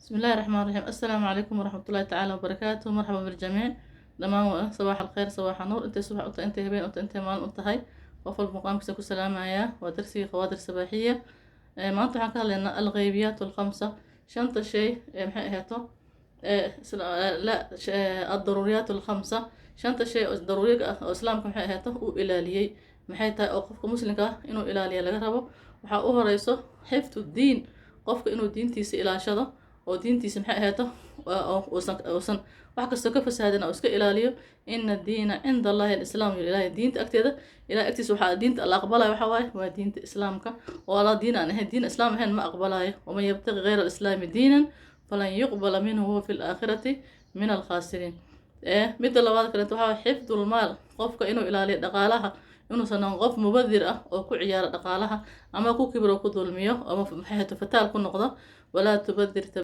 بسم الله الرحمن الرحيم. السلام عليكم ورحمة الله تعالى وبركاته. مرحبا بالجميع دمان. صباح الخير صباح النور. انت صبح انت هبين انت مال انتهي وفل مقام كسكو سلام يا ودرسي خوادر صباحية. ما انت حكى لنا الغيبيات الخمسة شنطة شيء محي هاتو لا الضروريات الخمسة شنطة شيء ضروري اسلامكم محي هاتو وإلاليي maxay tahay oo qofka muslimka ah inuu ilaaliyo laga rabo waxa uu horeyso xifdu diin qofka inuu diintiisa ilaashado oo diintiisa maxay ahaato oo wax kasta ka fasaadin oo iska ilaaliyo inna diina inda allahi alislaam ilaahay diinta agteeda ilaahay agtiisa waxa diinta la aqbalayo waxa waaye waa diinta islaamka oo la diin aan ahayn diin islaam ahayn ma aqbalayo wama yabtaghi ghayra alislaam diinan falan yuqbala minhu fi al-aakhirati min al-khaasiriin midda labaad kale waxa xifdul maal qofka inuu ilaaliyo dhaqaalaha inuusan qof mubadir ah oo ku ciyaara dhaqaalaha ama ku kibro ku dulmiyo ama maxay fataal ku noqdo walaa tubadir